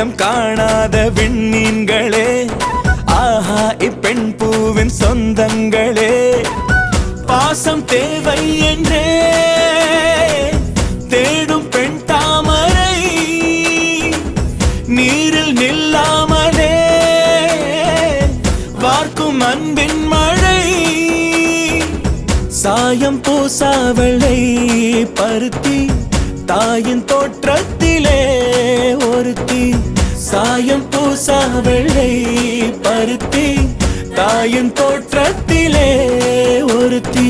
இனம் காணாத விண்மீன்களே, ஆஹா இப்பெண் பூவின் சொந்தங்களே, பாசம் தேவை என்றே தேடும் பெண் தாமரை, நீரில் நில்லாமலே வார்க்கும் அன்பின் மழை, சாயம் பூசாவளை பருத்தி தாயின் தோற்றத்திலே ஒருத்தி, சாயம் பூசாவளை பருத்தி தாயின் தோற்றத்திலே ஒருத்தி.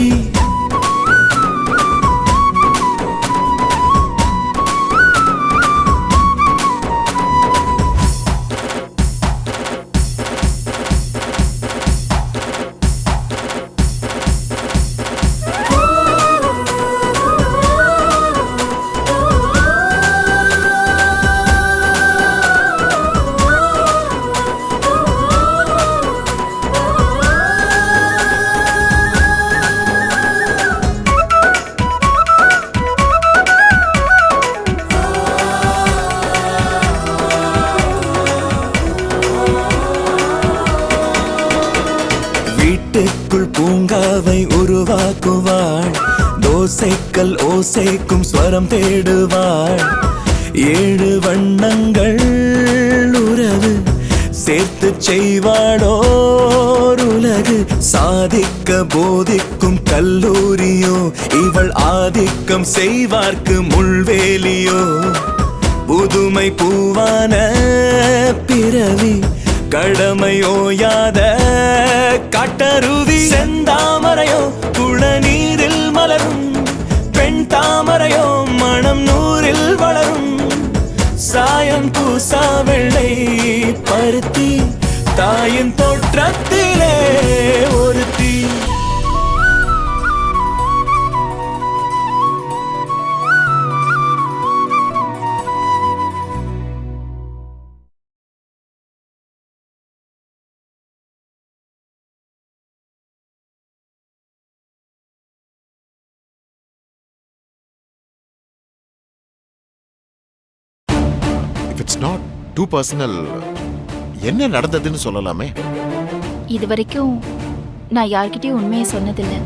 வீட்டுக்குள் பூங்காவை உருவாக்குவாள், தோசைக்கல் ஓசைக்கும் ஸ்வரம் தேடுவாள், 7 வண்ணங்கள் உறவு சேர்த்து செய்வாளோர் உலகு, சாதிக்க போதிக்கும் கல்லூரியோ இவள் ஆதிக்கம் செய்வார்க்கு முள்வேலியோ, புதுமை பூவான பிறவி கடமையோயாத காட்டருவி, செந்தாமரையோ குளநீரில் மலரும் பெண் தாமரையோ மனம் நூறில் வளரும், சாயம் பூசா வெள்ளை பருத்தி தாயின் தோற்றத்திலே ஒருத்தி. It's not too personal. என்ன நடந்ததுன்னு சொல்லலாமே? இதுவரைக்கும் நான் யார்கிட்டயும் உண்மையை சொன்னதில்லை,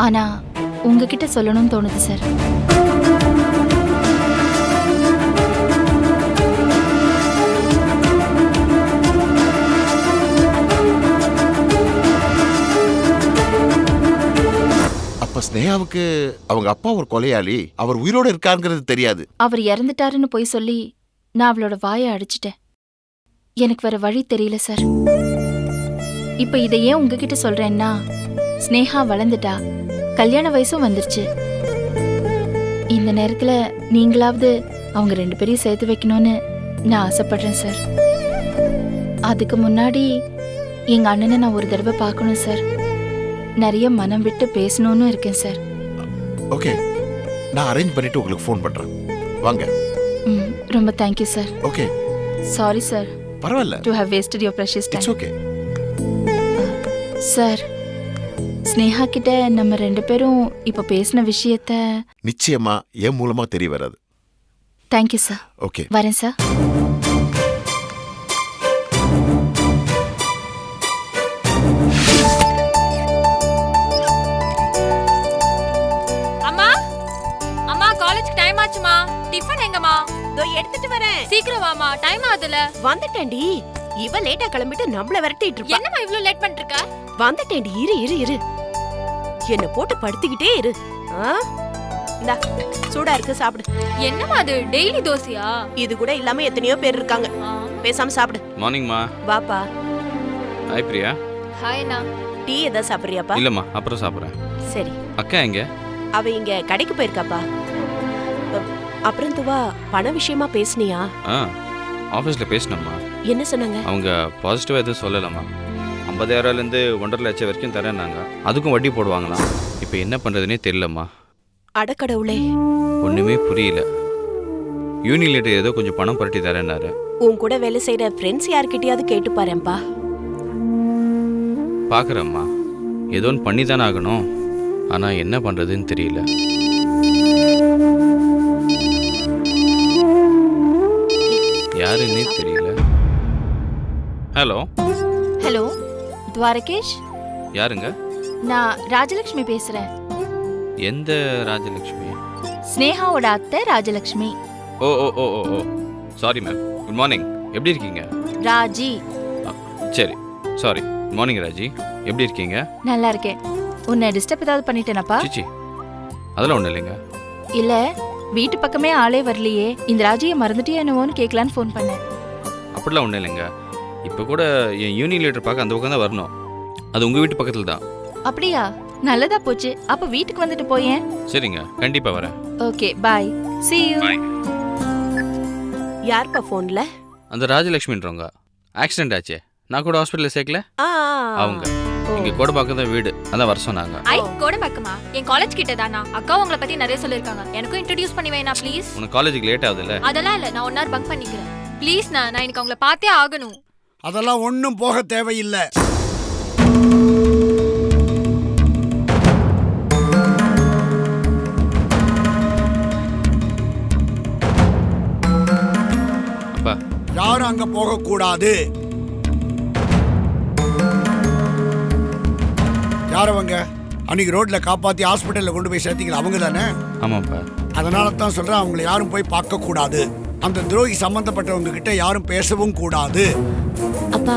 ஆனா உங்ககிட்ட சொல்லணும்னு தோணுது சார். அப்ப ஸ்னேகாவுக்கு அவங்க அப்பா ஒரு கொலையாளி, அவர் உயிரோட இருக்காருங்கிறது தெரியாது. அவர் இறந்துட்டாருன்னு போய் சொல்லி நான் அவளோட வாயை அடிச்சிட்டேன். எனக்கு வேற வழி தெரியல சார். இப்ப இதை ஏன் உங்ககிட்ட சொல்றேன்னா, ஸ்னேகா வளர்ந்துட்டா, கல்யாண வயசும் வந்துருச்சு. இந்த நேரத்துல நீங்களாவது அவங்க 2 பேரையும் சேர்த்து வைக்கணும்னு நான் ஆசைப்படுறேன் சார். அதுக்கு முன்னாடி எங்க அண்ணனை நான் ஒரு தடவை பார்க்கணும் சார். நிறைய மனம் விட்டு பேசணும்னு இருக்கேன் சார். ஓகே, நான் அரேஞ்ச் பண்ணிட்டு உங்களுக்கு ஃபோன் பண்றேன். வாங்க. ரொம்ப thank you sir. Okay. Sorry sir. பரவாயில்ல. To have wasted your precious time. It's okay. Sir, Sneha கிட்ட நம்ம 2 பேரும் இப்ப பேசின விஷயத்த நிச்சயமா என் மூலமா தெரிய வராது. Thank you sir. ஓகே, வரேன் சார். டிஃபன் எங்கம்மா? தோ எடுத்துட்டு வரேன். சீக்கிரம் வாமா, டைம் ஆகுதுல. வந்துட்டேன்டி. இவ லேட்டா கிளம்பிட்டு நம்மள விரட்டிட்டு இருக்கா. என்னம்மா இவ்ளோ லேட் பண்ணிட்டு இருக்க? வந்துட்டேன்டி. இரு. என்ன போட்டு படுத்திக்கிட்டே இரு. இந்தா சூடா இருக்கு, சாப்பிடு. என்னம்மா அது டெய்லி தோசையா? இது கூட இல்லாம எத்தனையோ பேர் இருக்காங்க. பேசாம சாப்பிடு. மார்னிங்மா. வாப்பா. ஹாய் பிரியா. ஹாய் அண்ணா. டீ ஏதா சாப்பிடுறியாப்பா? இல்லம்மா, அப்புறம் சாப்பிடுறேன். சரி. அக்கா எங்க? அவ இங்க கடைக்கு போயிருக்காப்பா. அப்புறம் துவா பண விஷயமா பேசுனியா? ஆஃபீஸில் பேசினம்மா. என்ன சொன்னாங்க? அவங்க பாசிட்டிவாக எதுவும் சொல்லலாமா. 50,000லேருந்து 1.5 லட்சம் வரைக்கும் தரேன்னாங்க. அதுக்கும் வட்டி போடுவாங்களாம். இப்போ என்ன பண்ணுறதுனே தெரியலம்மா. அடக்கடவுளே, ஒன்றுமே புரியல. யூனியன் லீடர் ஏதோ கொஞ்சம் பணம் புரட்டி தரேன்னாரு. உன் கூட வேலை செய்கிற ஃப்ரெண்ட்ஸ் யார்கிட்டயாவது கேட்டு பாருப்பா. பார்க்குறேம்மா, ஏதோ ஒன்று பண்ணி தானே ஆகணும். ஆனால் என்ன பண்ணுறதுன்னு தெரியல. யாருன்னே ஹலோ, ஹலோ துவாரகேஷ், யாருங்க? நான் ராஜலக்ஷ்மி பேசுறேன். எந்த ராஜலக்ஷ்மி? ஸ்னேகாவோட அத்தை ராஜலக்ஷ்மி. ஓ ஓ ஓ ஓ ஓ சாரி மேம். Good morning. எப்படி இருக்கீங்க? ராஜி. சரி, சாரி. Good morning Raji. எப்படி இருக்கீங்க? நல்லா இருக்கேன். உன்னை டிஸ்டர்ப் ஏதாவது பண்ணிட்டேனப்பா? சிச்சி, அதெல்லாம் ஒன்றும் இல்லைங்க. இல்ல, வீட்டு பக்கமே ஆளே வரலையே, இந்த ராஜியை மறந்துட்டியா என்னவோன்னு கேட்கலான்னு ஃபோன் பண்ணேன். அப்படிலாம் ஒன்றும் இல்லைங்க. இப்போ கூட என் யூனியன் லீடர் பார்க்க அந்த பக்கம் தான் வரணும். அது உங்கள் வீட்டு பக்கத்தில் தான். அப்படியா? நல்லதா போச்சு. அப்ப வீட்டுக்கு வந்துட்டு போயேன். சரிங்க, கண்டிப்பாக வரேன். Okay, bye. See you. யார்ப்பா போன்ல? அந்த ராஜலக்ஷ்மின்றவங்க ஆக்சிடென்ட் ஆச்சே, நான் கூட ஹாஸ்பிட்டலில் சேர்க்கல. அவங்க இங்கே கூட பார்க்க தான் வீடு, அதான் வர சொன்னாங்க. ஐ கூட பக்கமா என் காலேஜ் கிட்ட தானா? அக்கா உங்களை பத்தி நிறைய சொல்லிருக்காங்க. எனக்கும் இன்ட்ரோடியூஸ் பண்ணி வைனா ப்ளீஸ். உனக்கு காலேஜுக்கு லேட் ஆகுதுல்ல? அதெல்லாம் இல்ல, நான் 1 hour பங்க் பண்ணிக்கிறேன். ப்ளீஸ் நான் எனக்கு உங்களை பார்த்தே ஆகணும். அதெல்லாம் ஒன்றும் போக தேவையில்லை. அப்பா, யாரும் அங்க போக கூடாது. யாரவங்க? அன்னைக்கு ரோட்ல காப்பாத்தி ஹாஸ்பிட்டல்ல கொண்டு போய் சேர்த்தீங்களா, அவங்க தானே? ஆமாப்பா. அதனால தான் சொல்றேன், அவங்களை யாரும் போய் பார்க்க கூடாது. அந்த துரோகி சம்பந்தப்பட்டவங்க கிட்ட யாரும் பேசவும் கூடாது. அப்பா,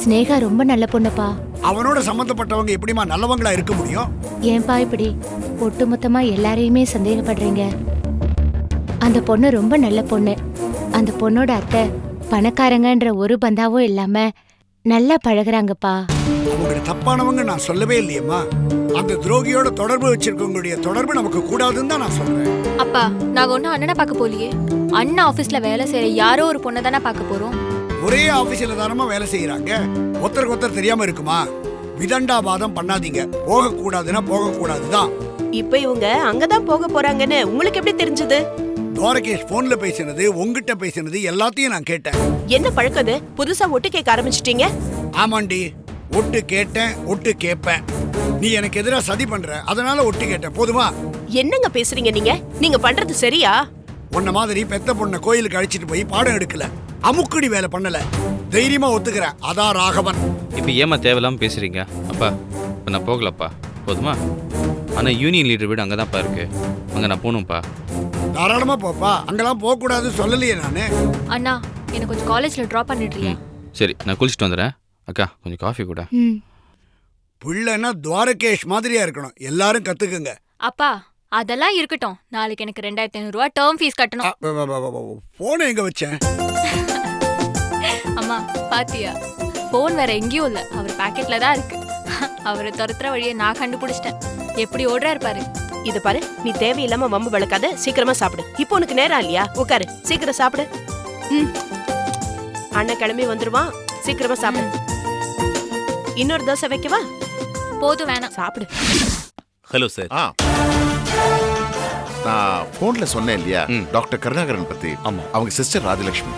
ஸ்னேகா ரொம்ப நல்ல பொண்ணுப்பா. அவனோட சம்பந்தப்பட்டவங்க எப்படிமா நல்லவங்களா இருக்க முடியும்? ஏன்பா இப்படி ஒட்டுமொத்தமா எல்லாரையுமே சந்தேகப்படுறீங்க? அந்த பொண்ணு ரொம்ப நல்ல பொண்ணு. அந்த பொண்ணோட அத்தை பணக்காரங்கன்ற ஒரு பந்தாவும் இல்லாம நல்லா பழகுறாங்கப்பா. அவங்க தப்பானவங்க நான் சொல்லவே இல்லையம்மா. அந்த துரோகியோட தொடர்பு வச்சிருக்கவங்களுடைய தொடர்பு நமக்கு கூடாதுன்னு தான் நான் சொல்றேன். அப்பா, நாங்க ஒன்னும் அண்ணனை பார்க்க போலியே. அண்ணா ஆபீஸ்ல வேலை செய்யற யாரோ ஒரு பொண்ணை தானே பார்க்க போறோம். ஒரே ஆபீஸ்ல தானமா வேலை செய்யறாங்க. ஒருத்தருக்கு ஒருத்தர் தெரியாம இருக்குமா? விதண்டாபாதம் பண்ணாதீங்க. போக கூடாதுன்னா போக கூடாதுதான். இப்ப இவங்க அங்கதான் போக போறாங்கன்னு உங்களுக்கு எப்படி தெரிஞ்சது? துவாரகேஷ் போன்ல பேசினது, உங்ககிட்ட பேசினது எல்லாத்தையும் நான் கேட்டேன். என்ன பழக்கது? புதுசா ஒட்டு கேட்க ஆரம்பிச்சிட்டீங்க? ஆமாண்டி, ஒட்டு கேட்டேன், ஒட்டு கேட்பேன். நீ எனக்கு எதிரா சதி பண்ற, அதனால ஒட்டு கேட்டேன். போதுமா? என்னங்க பேசுறீங்க நீங்க? நீங்க பண்றது சரியா? உன்ன மாதிரி பெத்த பொண்ண கோயிலுக்கு அழைச்சிட்டு போய் பாடம் எடுக்கல, அமுக்குடி வேலை பண்ணல. தைரியமா ஒத்துக்கிறேன். அதான் ராகவன். இப்போ ஏமா தேவையில்லாமல் பேசுகிறீங்க? அப்பா, இப்போ நான் போகலப்பா, போதுமா? ஆனால் யூனியன் லீடர் வீடு அங்கே தான்ப்பா இருக்கு. அங்கே நான் போகணும்ப்பா. தாராளமா போப்பா, அங்கெல்லாம் போக கூடாது சொல்லலையே நானு. அண்ணா, எனக்கு கொஞ்சம் காலேஜ்ல டிராப் பண்ணிடுறியா? சரி, நான் குளிச்சுட்டு வந்துடுறேன். அக்கா, கொஞ்சம் காஃபி கூட. பிள்ளைன்னா துவாரகேஷ் மாதிரியா இருக்கணும். எல்லாரும் கத்துக்குங்க. அப்பா, அதெல்லாம் இருக்கட்டும். நாளைக்கு எனக்கு 2500 ரூபாய் டேர்ம் ஃபீஸ் கட்டணும். போன எங்க வச்சேன்? அம்மா பாத்தியா, போன் வேற எங்கேயும் இல்ல, அவர் பாக்கெட்ல தான் இருக்கு. அவரை துரத்துற வழியை நான் கண்டுபிடிச்சிட்டேன். எப்படி ஓடுறாரு பாரு. இது பாரு, நீ தேவையில்லாம வம்பு வளர்க்காத. சீக்கிரமா சாப்பிடு. இப்போ உனக்கு நேரம் இல்லையா? உட்காரு, சீக்கிரம் சாப்பிடு. அண்ணன் கிளம்பி வந்துருவான், சீக்கிரமா சாப்பிடு. இன்னொரு தோசை வைக்கவா? போதும், வேணாம். சாப்பிடு. Hello sir. நான் போன்ல சொன்னேன் இல்லையா டாக்டர் கருணாகரன் பத்தி. ஆமா, அவங்க சிஸ்டர் ராஜலட்சுமி.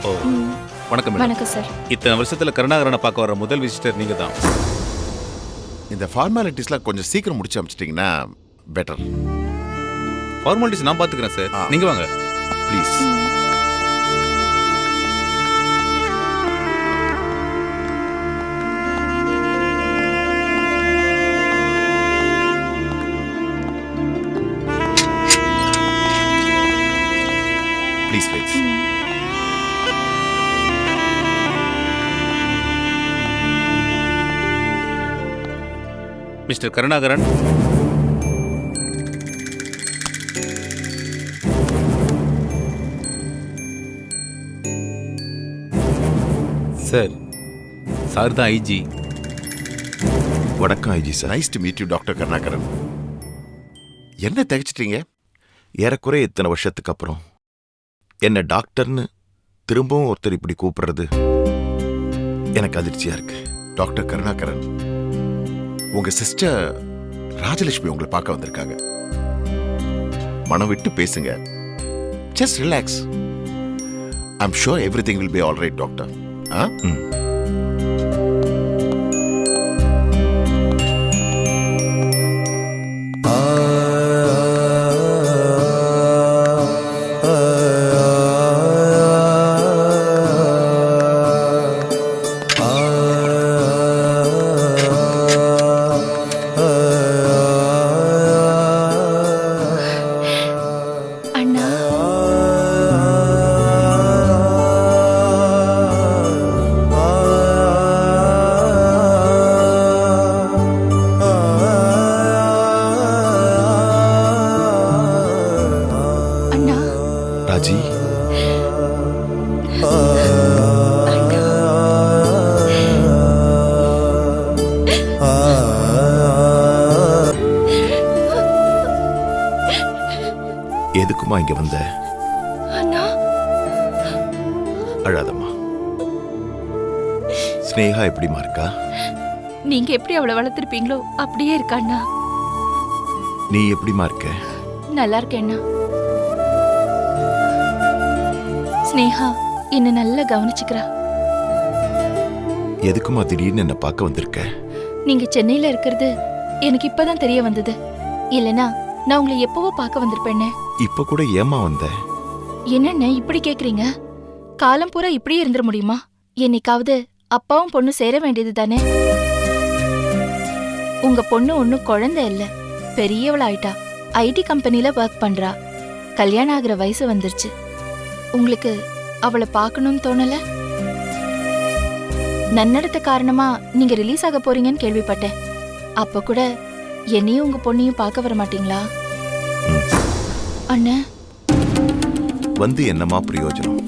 வணக்கம் மேடம். வணக்கம் சார். இத்தனை வருஷத்துல கருணாகரனை பார்க்க வர முதல் விசிட்டர் நீங்க தான். இந்த ஃபார்மாலிட்டிஸ்லாம் கொஞ்சம் சீக்கிரம் முடிச்சு அமைச்சிட்டிங்கன்னா பெட்டர். ஃபார்மாலிட்டிஸ் நான் பாத்துக்கிறேன் சார், நீங்க வாங்க please. Please wait. Mister Karunakaran, sir. Sir தான் ஐஜி. வணக்கம் IG sir. Nice to meet you doctor Karunakaran. என்ன தகச்சிட்டீங்க? ஏறக்குறைய இத்தனை வருஷத்துக்கு அப்புறம் என்ன டாக்டர்னு திரும்பவும் ஒருத்தர் இப்படி கூப்பிடுறது எனக்கு அதிர்ச்சியா இருக்கு. டாக்டர் கருணாகரன், உங்க சிஸ்டர் ராஜலட்சுமி உங்களை பார்க்க வந்திருக்காங்க. மனம் விட்டு பேசுங்க. Just relax. I'm sure everything will be all right doctor. எதுக்குமா இங்க வந்த? அண்ணா, அழாதம்மா. ஸ்னேகா எப்படிமா இருக்கா? நீங்க எப்படி அவளை வளர்த்திருப்பீங்களோ அப்படியே இருக்காண்ணா. நீ எப்படிமா இருக்க? நல்லா இருக்கேண்ணா. ஸ்னேகா என்ன நல்லா கவனிச்சுக்கிறா. எதுக்குமா திடீர்னு என்ன பார்க்க வந்திருக்க? நீங்க சென்னையில இருக்கிறது எனக்கு இப்பதான் தெரிய வந்தது. இல்லனா நான் உங்களை எப்பவோ பார்க்க வந்திருப்பேன்னு. இப்ப கூட ஏமா வந்த? என்னென்ன இப்படி கேக்குறீங்க? காலம் பூரா இப்படியே இருந்துட முடியுமா? என்னைக்காவது அப்பாவும் பொண்ணு சேர வேண்டியது தானே. உங்க பொண்ணு ஒன்னும் குழந்தை இல்ல, பெரியவளாயிட்டா. ஐடி கம்பெனில ஒர்க் பண்றா. கல்யாணம் ஆகுற வயசு வந்துருச்சு. உங்களுக்கு அவளை பார்க்கணும்னு தோணல? நன்னடத்த காரணமா நீங்க ரிலீஸ் ஆக போறீங்கன்னு கேள்விப்பட்டேன். அப்ப கூட என்னையும் உங்க பொண்ணையும் பார்க்க வர மாட்டீங்களா? அண்ணா, வந்து என்னமா பிரயோஜனம்?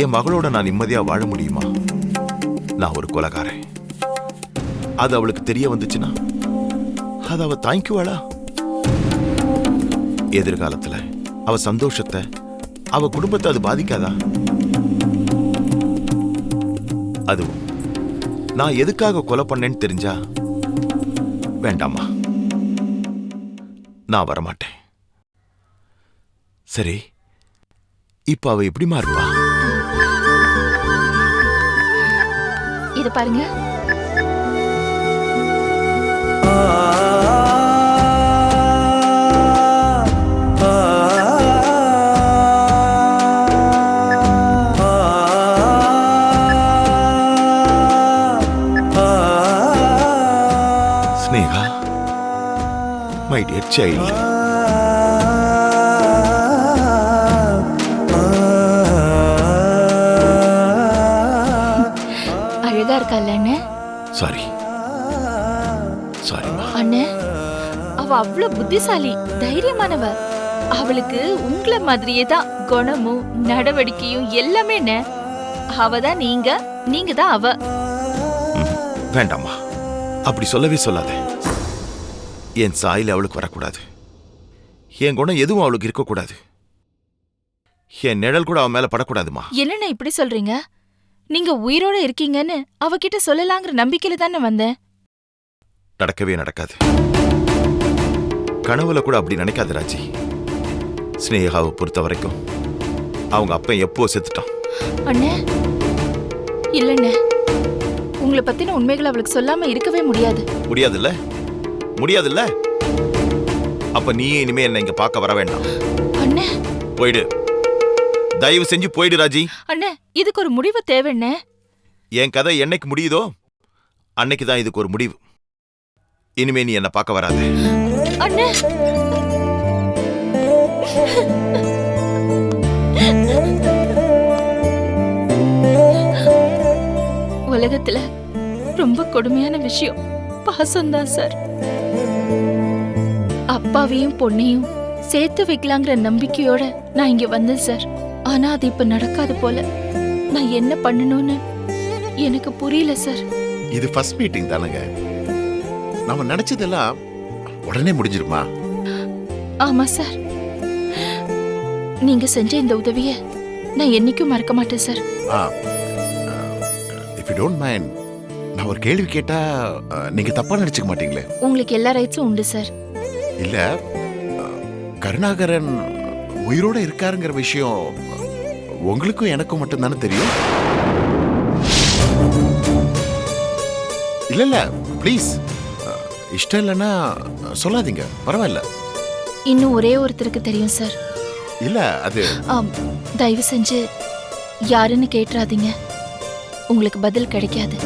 என் மகளோட நான் நிம்மதியா வாழ முடியுமா? நான் ஒரு கொலைகாரன். அது அவளுக்கு தெரிய வந்துச்சுன்னா அது அவ தாங்கிக்குவாளா? எதிர்காலத்துல அவ சந்தோஷத்தை, அவ குடும்பத்தை அது பாதிக்காதா? அதுவும் நான் எதுக்காக கொலை பண்ணேன்னு தெரிஞ்சா வேண்டாமா, நான் வரமாட்டேன். சரி, இப்ப அவ எப்படிமா இருப்பா? இத பாருங்க. Sneha, my dear child. அழகா இருக்கல்ல அண்ணே? சாரி சாரிமா. அண்ணே, அவ அவ்வளவு புத்திசாலி, தைரியமானவ. அவளுக்கு உங்களை மாதிரியே தான் குணமும் நடவடிக்கையும் எல்லாமே. அவதான் நீங்க, நீங்க தான் அவ. வேண்டாமா, அப்படி சொல்லவே சொல்லாத. என் சாயில அவளுக்கு வரக்கூடாது. என் குணம் எதுவும் அவளுக்கு இருக்கக்கூடாது. என் நிழல் கூட அவன் மேல படக்கூடாதுமா. என்னண்ணே இப்படி சொல்றீங்க? நீங்க உயிரோட இருக்கீங்கன்னு அவகிட்ட சொல்லலாங்கிற நம்பிக்கையில தானே வந்தேன். நடக்கவே நடக்காது. கனவுல கூட அப்படி நினைக்காது ராஜி. ஸ்னேகாவை பொறுத்த வரைக்கும் அவங்க அப்பன் எப்போ செத்துட்டான். அண்ணே, இல்லண்ணே, உங்களை பத்தின உண்மைகளை அவளுக்கு சொல்லாம இருக்கவே முடியாது. முடியாதுல்ல? முடியாதுல்ல? அப்ப நீயே இனிமே என்ன இங்க பார்க்க வர வேண்டாம். அண்ணே, போயிடு, தயவு செஞ்சு போயிடு ராஜி. அண்ணே, இதுக்கு ஒரு முடிவு தேவைண்ணே. என் கதை என்னைக்கு முடியுதோ அன்னைக்கு தான் இதுக்கு ஒரு முடிவு. இனிமே நீ என்ன பார்க்க வராத. அண்ணே, உலகத்துல ரொம்ப கொடுமையான விஷயம் பாசம்தான் சார். அப்பாவையும் பொண்ணையும் சேர்த்து வைக்கலாங்கிற நம்பிக்கையோட நான் இங்க வந்தேன் சார். ஆனா அது இப்ப நடக்காது போல. நான் என்ன பண்ணணும்னு எனக்கு புரியல சார். இது ஃபர்ஸ்ட் மீட்டிங் தானங்க, நாம நினைச்சதெல்லாம் உடனே முடிஞ்சிருமா? ஆமா சார், நீங்க செஞ்ச இந்த உதவிய நான் என்னைக்கும் மறக்க மாட்டேன் sir. If you don't mind, நான் ஒரு கேள்வி கேட்டா நீங்க தப்பா நினைச்சுக்க மாட்டீங்களே? உங்களுக்கு எல்லா ரைட்ஸும் உண்டு சார். இல்ல, கருணாகரன் உயிரோட இருக்காருங்கிற விஷயம் உங்களுக்கும் எனக்கும் மட்டும் தானே தெரியும்? இல்ல இல்ல, ப்ளீஸ், இஷ்டம் இல்லைன்னா சொல்லாதீங்க, பரவாயில்ல. இன்னும் ஒரே ஒருத்தருக்கு தெரியும் சார். இல்ல அது தயவு செஞ்சு யாருன்னு கேட்டுறாதீங்க, உங்களுக்கு பதில் கிடைக்காது.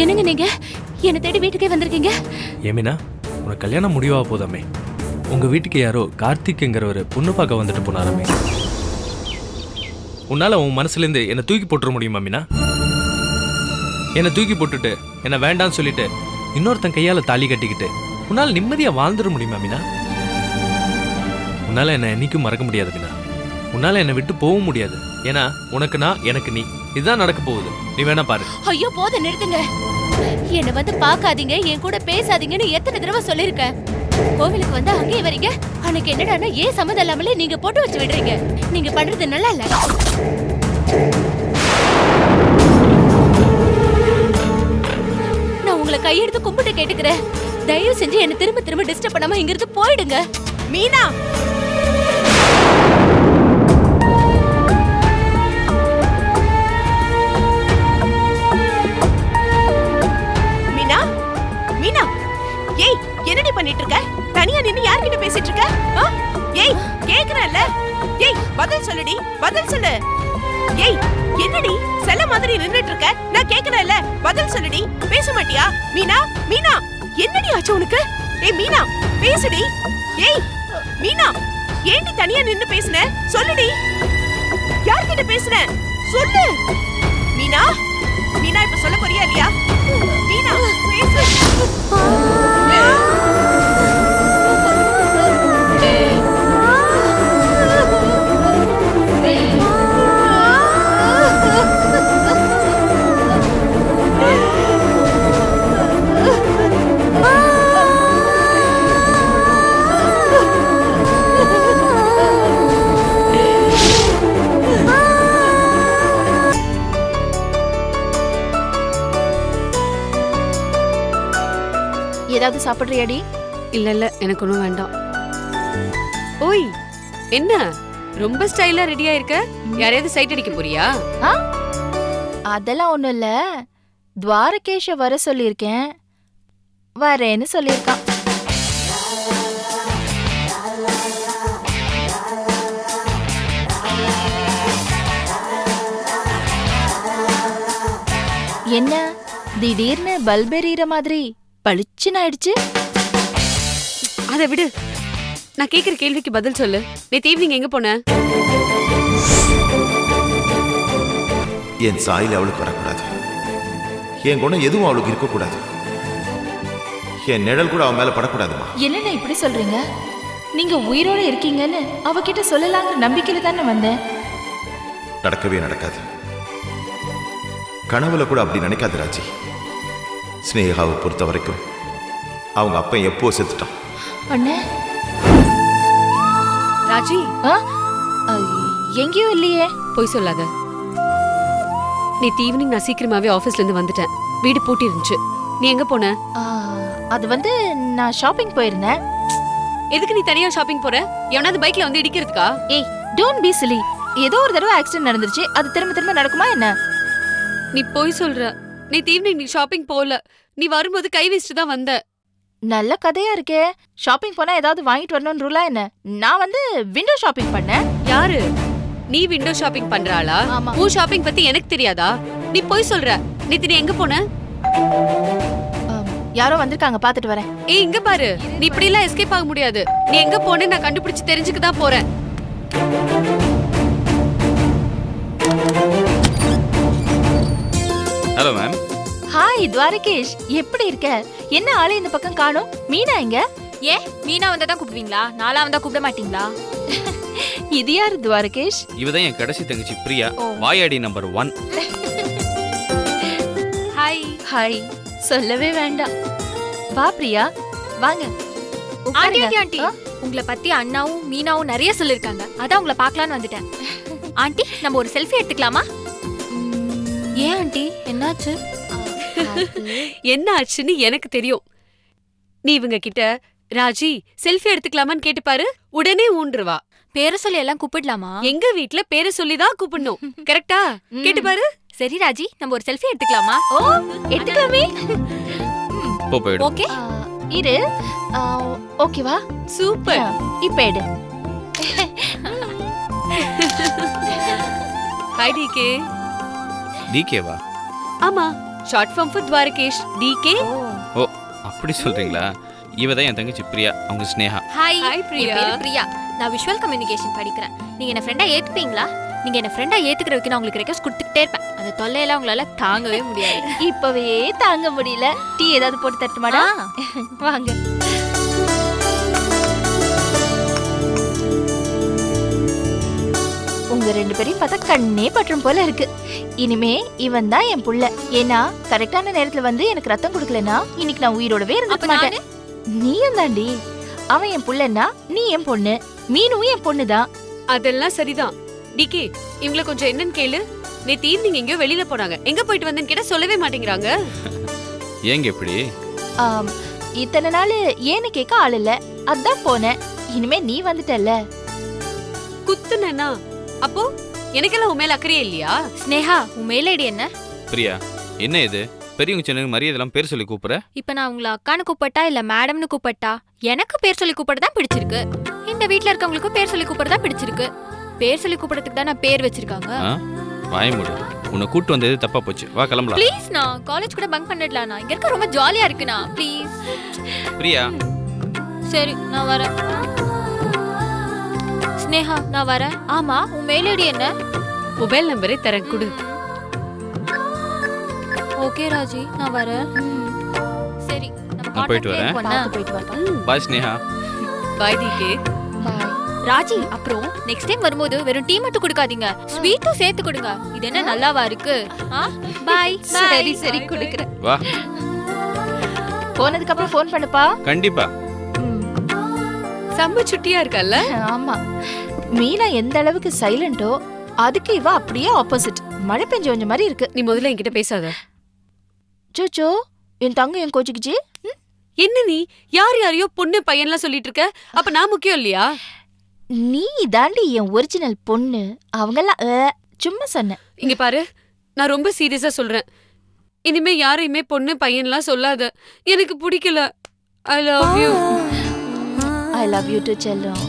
என்னங்க நீங்க என்ன தேடி வீட்டுக்கே வந்திருக்கீங்க? ஏமினா, உனக்கு கல்யாணம் முடிவா போதாமே. உங்க வீட்டுக்கு யாரோ கார்த்திக்ங்கிற ஒரு பொண்ணு பார்க்க வந்துட்டு போனாராமே. உன்னால உன் மனசுல இருந்து என்ன தூக்கி போட்டுற முடியுமா மீனா? என்ன தூக்கி போட்டுட்டு என்ன வேண்டாம்னு சொல்லிட்டு இன்னொருத்தன் கையால தாலி கட்டிக்கிட்டு உன்னால நிம்மதியா வாழ்ந்துட முடியுமா மீனா? உன்னால என்ன என்னைக்கும் மறக்க முடியாது மீனா. உன்னால என்னை விட்டு போகவும் முடியாது. ஏன்னா உனக்கு நான், எனக்கு நீ, இதுதான் நடக்க போகுது. நீ வேணா பாரு. ஐயோ போத நிறுத்துங்க. என்ன வந்து பார்க்காதீங்க, என் கூட பேசாதீங்கன்னு எத்தனை தடவை சொல்லிருக்கேன். கோவிலுக்கு வந்து அங்கேயே வரீங்க. அன்னைக்கு என்னடான்னா ஏன் சம்மதம் இல்லாமலே நீங்க போட்டு வச்சு விடுறீங்க. நீங்க பண்றது நல்லா இல்ல. நான் உங்களை கையெடுத்து கும்பிட்டு கேட்டுக்கிறேன். தயவு செஞ்சு என்ன திரும்ப திரும்ப டிஸ்டர்ப் பண்ணாம இங்க இருந்து போயிடுங்க. மீனா, மீனா, மீனா, ஏய் என்னடி பண்ணிட்டு இருக்க? தனியா நின்னு யார்கிட்ட பேசிட்டு இருக்க? ஆ? ஏய் கேக்குறேன்ல. ஏய் பதில் சொல்லுடி, பதில் சொல்லு. ஏய் என்னடி செல்ல மாதிரி நின்னுட்டு இருக்க? நான் கேக்குறேன்ல, பதில் சொல்லுடி. பேச மாட்டியா? மீனா, மீனா, என்னடி ஆச்சு உனக்கு? ஏய் மீனா, பேசுடி. ஏய் மீனா, ஏன்டி தனியா நின்னு பேசுன? சொல்லுடி. யார்கிட்ட பேசுன? சொல்லு. மீனா, மீனா இப்ப சொல்ல போறியா இல்லையா? மீனா பேசு. ஏதாவது சாப்பிடுறியாடி? இல்ல இல்ல, எனக்கு ஒன்றும் வேண்டாம். ஓய், என்ன ரொம்ப ஸ்டைலா ரெடியா இருக்க? யாரையாவது சைட் அடிக்க போறியா? அதெல்லாம் ஒண்ணும் இல்ல. துவாரகேஷ வர சொல்லியிருக்கேன், வரேன்னு சொல்லியிருக்கான். என்ன திடீர்னு பல்ப் எறிகிற மாதிரி பளிச்சுன்னு ஆயிடுச்சு? அதை விடு, நான் கேக்குற கேள்விக்கு பதில் சொல்லு. நேத்து ஈவினிங் எங்க போன? என் சாயில அவளுக்கு வரக்கூடாது. என் குணம் எதுவும் அவளுக்கு இருக்கக்கூடாது. என் நிழல் கூட அவன் மேல படக்கூடாதுமா. என்னென்ன இப்படி சொல்றீங்க? நீங்க உயிரோட இருக்கீங்கன்னு அவகிட்ட சொல்லலாங்கிற நம்பிக்கையில தானே வந்தேன். நடக்கவே நடக்காது. கனவுல கூட அப்படி நினைக்காது ராஜி. ஸ்னேகாவை பொறுத்த வரைக்கும் அவங்க அப்பா எப்போ செத்துட்டான். அண்ணே, ராஜி, எங்கேயும் இல்லையே. போய் சொல்லாத. நேத்து ஈவினிங் நான் சீக்கிரமாவே ஆபீஸ்ல இருந்து வந்துட்டேன். வீடு பூட்டி இருந்துச்சு. நீ எங்க போன? அது வந்து நான் ஷாப்பிங் போயிருந்தேன். எதுக்கு நீ தனியா ஷாப்பிங் போற? எவனாவது பைக்ல வந்து இடிக்கிறதுக்கா? ஏய், டோன்ட் பீ சிலி. ஏதோ ஒரு தடவை ஆக்சிடென்ட் நடந்துருச்சு, அது திரும்ப திரும்ப நடக்குமா என்ன? நீ போய் சொல்ற. நேத்து ஈவினிங் நீ ஷாப்பிங் போகல. நீ வரும்போது கை வீசிட்டு தான் வந்த. நல்ல கதையா இருக்கே. ஷாப்பிங் போனா ஏதாவது வாங்கிட்டு வரணும்னு ரூலா என்ன? நான் வந்து விண்டோ ஷாப்பிங் பண்ணேன். யாரு? நீ விண்டோ ஷாப்பிங் பண்றாளா? உன் ஷாப்பிங் பத்தி எனக்கு தெரியாதா? நீ போய் சொல்ற. நேத்து நீ எங்க போன? யாரோ வந்திருக்காங்க, பாத்துட்டு வரேன். ஏய் இங்க பாரு, நீ இப்படி எல்லாம் எஸ்கேப் ஆக முடியாது. நீ எங்க போன நான் கண்டுபிடிச்சு தெரிஞ்சுக்க தான் போறேன். Hello ma'am. ஹாய் துவாரகேஷ், எப்படி இருக்க? என்ன ஆளே இந்த பக்கம் காணோம்? மீனா எங்க? ஏன் மீனா வந்தா தான் கூப்பிடுவீங்களா? நாளா வந்தா கூப்பிட மாட்டீங்களா? இது யாரு துவாரகேஷ்? இவதான் என் கடைசி தங்கச்சி பிரியா, வாயாடி நம்பர் 1. ஹாய். ஹாய் சொல்லவே வேண்டாம். வா பிரியா, வாங்க. ஆண்டி ஆண்டி ஆண்டி, உங்களை பத்தி அண்ணாவும் மீனாவும் நிறைய சொல்லிருக்காங்க. அதான் உங்களை பார்க்கலான்னு வந்துட்டேன். ஆண்டி, நம்ம ஒரு செல்ஃபி எடுத்துக்கலாமா? ஏன் ஆண்டி, என்னாச்சு? என்ன ஆச்சுன்னு எனக்கு தெரியும். நீ இவங்க கிட்ட ராஜி செல்ஃபி எடுத்துக்கலாமான்னு கேட்டு பாரு, உடனே ஊன்றுவா. பேரை சொல்லி எல்லாம் கூப்பிடலாமா? எங்க வீட்ல பேரை சொல்லிதான் கூப்பிடணும். கரெக்டா? கேட்டு பாரு. சரி ராஜி, நம்ம ஒரு செல்ஃபி எடுத்துக்கலாமா? ஓ, எடுத்துக்கலாமே. ஓகே, இரு. ஓகேவா? சூப்பர். இப்ப எடு. Hi DK. டிகேவா? ஆமா, short form for Dwarakesh. DK. ஓ அப்படி சொல்றீங்களா? இவ தான் என் தங்கச்சி பிரியா, அவங்க ஸ்னேகா. Hi Hi, Priya. என் பேரு பிரியா. நான் விஷுவல் கம்யூனிகேஷன் படிக்கிறேன். நீங்க என்ன ஃப்ரெண்டா ஏத்துப்பீங்களா? நீங்க என்ன ஃப்ரெண்டா ஏத்துக்கிற வரைக்கும் நான் உங்களுக்கு ரெக்வஸ்ட் கொடுத்துட்டே இருப்பேன். அந்த தொல்லையெல்லாம் உங்களால தாங்கவே முடியாது. இப்பவே தாங்க முடியல. டீ ஏதாவது போட்டு தட்டுமாடா? வாங்க. உங்க ரெண்டு பேரையும் பார்த்தா கண்ணே பற்றும் போல இருக்கு. இனிமே இவன் தான் என் புள்ள. ஏன்னா கரெக்டான நேரத்துல வந்து எனக்கு ரத்தம் கொடுக்கலனா இன்னைக்கு நான் உயிரோடவே இருக்க மாட்டேன். நீயும் தாண்டி. அவன் என் புள்ளன்னா நீ என் பொண்ணு. மீனும் என் பொண்ணுதான். அதெல்லாம் சரிதான். டிகே, இவங்கள கொஞ்சம் என்னன்னு கேளு. நேத்து ஈவினிங் எங்கேயோ வெளியில போனாங்க. எங்க போயிட்டு வந்தேன்னு கேட்டா சொல்லவே மாட்டேங்கிறாங்க. ஏங்க இப்படி? இத்தனை நாள் ஏன்னு கேட்க ஆள் இல்ல, அதான் போனேன். இனிமே நீ வந்துட்டல்ல. குத்துனா அப்போ எனக்கெல்லாம் உன் மேல அக்கறையே இல்லையா? ஸ்னேகா, உன் மெயில் ஐடி என்ன? பிரியா, என்ன இது பெரியவங்க சின்ன மரியாதைலாம் பேர் சொல்லி கூப்பிடுற? இப்ப நான் உங்களை அக்கான்னு கூப்பிட்டா இல்ல மேடம்னு கூப்பிட்டா? எனக்கு பேர் சொல்லி கூப்பிட தான் பிடிச்சிருக்கு. இந்த வீட்ல இருக்கவங்களுக்கும் பேர் சொல்லி கூப்பிட தான் பிடிச்சிருக்கு. பேர் சொல்லி கூப்பிடறதுக்கு தான் நான் பேர் வச்சிருக்காங்க. வாய மூடு. உன்னை கூட்டு வந்தது தப்பா போச்சு. வா கிளம்பலாம். ப்ளீஸ், நான் காலேஜ் கூட பங்க் பண்ணிடலாம். நான் இங்க இருக்க ரொம்ப ஜாலியா இருக்குண்ணா. ப்ளீஸ். பிரியா. சரி, நான் வரேன். ஸ்னேகா, நான் வரேன். ஆமா, உன் மெயில் ஐடி என்ன? மொபைல் நம்பரே தரேன், கொடு. ஓகே ராஜி, நான் வரேன். சரி, நான் போயிட்டு வரேன். போயிட்டு வரேன். பாய் ஸ்னேகா. பாய் டிகே. ராஜி, அப்புறம் நெக்ஸ்ட் டைம் வரும்போது வெறும் டீ மட்டும் கொடுக்காதீங்க, ஸ்வீட்டும் சேர்த்து கொடுங்க. இது என்ன நல்லாவா இருக்கு? பாய். சரி சரி குடுக்குறேன். வா. போனதுக்கு அப்புறம் ஃபோன் பண்ணுப்பா. கண்டிப்பா. செம்ம சுட்டியா இருக்கல்ல? ஆமா. மீனா எந்த அளவுக்கு சைலண்டோ அதுக்கு இவ அப்படியே ஆப்போசிட். மழை பெஞ்ச கொஞ்சம் மாதிரி இருக்கு. நீ முதல்ல என்கிட்ட பேசாத. சோச்சோ, என் தங்க என் கோச்சிக்கிச்சு. என்ன நீ யார் யாரையோ பொண்ணு பையன்லாம் சொல்லிட்டு இருக்க? அப்ப நான் முக்கியம் இல்லையா? நீ தாண்டி என் ஒரிஜினல் பொண்ணு. அவங்கெல்லாம் சும்மா சொன்ன. இங்க பாரு, நான் ரொம்ப சீரியஸா சொல்றேன். இனிமே யாரையுமே பொண்ணு பையன்லாம் சொல்லாத. எனக்கு பிடிக்கல. I love you. I love you to செல்லம்.